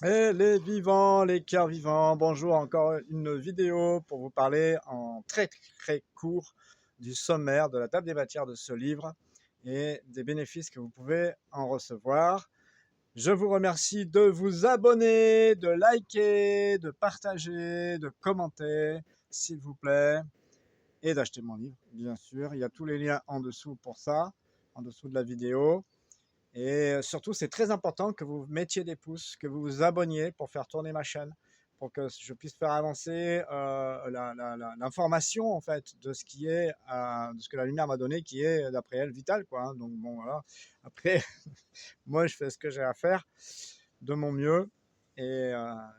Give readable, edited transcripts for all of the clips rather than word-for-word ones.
Et les vivants, les cœurs vivants, bonjour, encore une vidéo pour vous parler en très très court du sommaire de la table des matières de ce livre et des bénéfices que vous pouvez en recevoir. Je vous remercie de vous abonner, de liker, de partager, de commenter, s'il vous plaît, et d'acheter mon livre, bien sûr. Il y a tous les liens en dessous pour ça, en dessous de la vidéo. Et surtout, c'est très important que vous mettiez des pouces, que vous vous abonniez pour faire tourner ma chaîne, pour que je puisse faire avancer l'information en fait de ce qui est, de ce que la lumière m'a donné, qui est d'après elle vital, quoi. Hein. Donc bon, voilà. Après, moi, je fais ce que j'ai à faire de mon mieux, et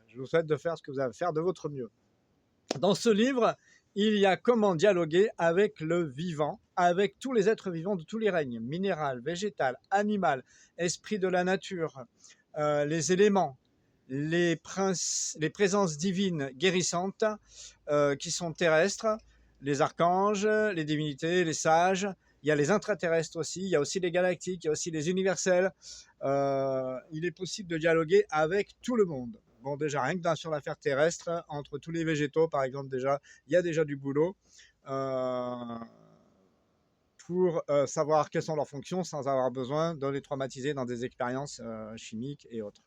je vous souhaite de faire ce que vous avez à faire de votre mieux. Dans ce livre, il y a comment dialoguer avec le vivant, avec tous les êtres vivants de tous les règnes, minéral, végétal, animal, esprit de la nature, les éléments, les présences divines guérissantes qui sont terrestres, les archanges, les divinités, les sages. Il y a les intraterrestres aussi, il y a aussi les galactiques, il y a aussi les universels. Il est possible de dialoguer avec tout le monde. Bon, déjà, rien que sur l'affaire terrestre, entre tous les végétaux, par exemple, déjà, il y a déjà du boulot pour savoir quelles sont leurs fonctions sans avoir besoin de les traumatiser dans des expériences chimiques et autres.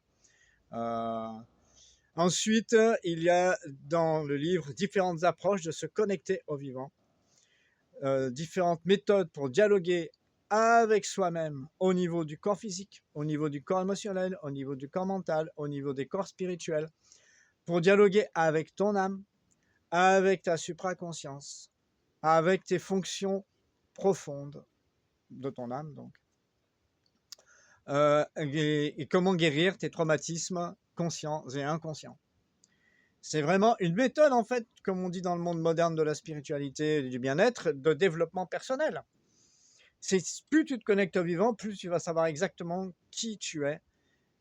Ensuite, il y a dans le livre différentes approches de se connecter au vivant, différentes méthodes pour dialoguer avec soi-même au niveau du corps physique, au niveau du corps émotionnel, au niveau du corps mental, au niveau des corps spirituels, pour dialoguer avec ton âme, avec ta supraconscience, avec tes fonctions profondes de ton âme, donc. Et comment guérir tes traumatismes conscients et inconscients. C'est vraiment une méthode, en fait, comme on dit dans le monde moderne de la spiritualité et du bien-être, de développement personnel. Plus tu te connectes au vivant, plus tu vas savoir exactement qui tu es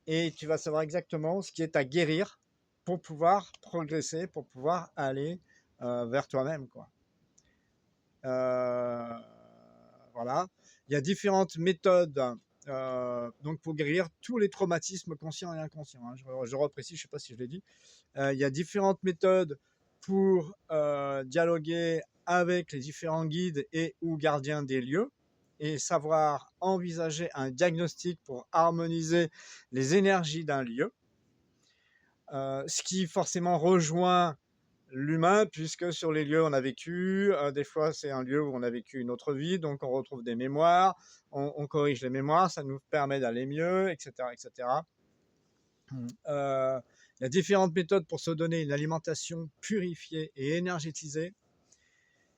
et tu vas savoir exactement ce qui est à guérir pour pouvoir progresser, pour pouvoir aller vers toi-même, quoi. Voilà. Il y a différentes méthodes donc pour guérir tous les traumatismes conscients et inconscients. Hein. Je reprécise, je ne sais pas si je l'ai dit. Il y a différentes méthodes pour dialoguer avec les différents guides et ou gardiens des lieux et savoir envisager un diagnostic pour harmoniser les énergies d'un lieu. Ce qui forcément rejoint l'humain, puisque sur les lieux on a vécu, des fois c'est un lieu où on a vécu une autre vie, donc on retrouve des mémoires, on corrige les mémoires, ça nous permet d'aller mieux, etc. etc. Il y a différentes méthodes pour se donner une alimentation purifiée et énergétisée,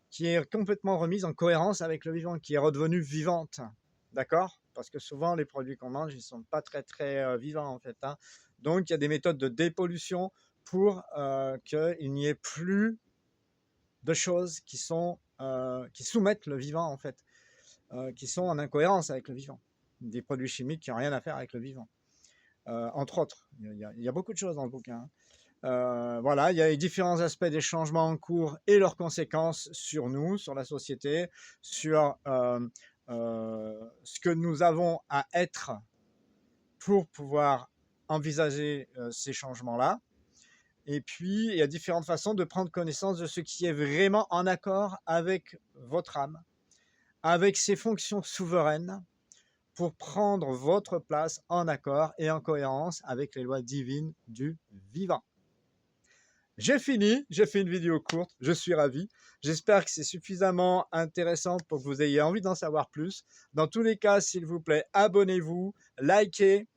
qui est complètement remise en cohérence avec le vivant, qui est redevenue vivante, d'accord? Parce que souvent les produits qu'on mange, ils ne sont pas très très vivants en fait. Hein. Donc il y a des méthodes de dépollution pour qu'il n'y ait plus de choses qui soumettent le vivant en fait, qui sont en incohérence avec le vivant. Des produits chimiques qui n'ont rien à faire avec le vivant. Entre autres, il y a beaucoup de choses dans le bouquin. Voilà, il y a les différents aspects des changements en cours et leurs conséquences sur nous, sur la société, sur ce que nous avons à être pour pouvoir envisager ces changements-là. Et puis, il y a différentes façons de prendre connaissance de ce qui est vraiment en accord avec votre âme, avec ses fonctions souveraines, pour prendre votre place en accord et en cohérence avec les lois divines du vivant. J'ai fini, j'ai fait une vidéo courte, je suis ravi. J'espère que c'est suffisamment intéressant pour que vous ayez envie d'en savoir plus. Dans tous les cas, s'il vous plaît, abonnez-vous, likez,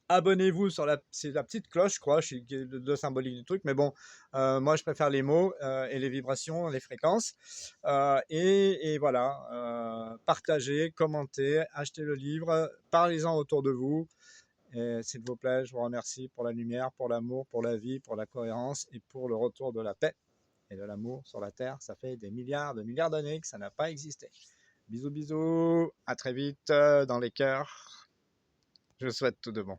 abonnez-vous sur la petite cloche, je crois, je suis le symbolique du truc, mais bon, moi je préfère les mots et les vibrations, les fréquences. Et voilà, partagez, commentez, achetez le livre, parlez-en autour de vous. Et s'il vous plaît, je vous remercie pour la lumière, pour l'amour, pour la vie, pour la cohérence et pour le retour de la paix et de l'amour sur la Terre. Ça fait des milliards de milliards d'années que ça n'a pas existé. Bisous, bisous, à très vite dans les cœurs. Je vous souhaite tout de bon.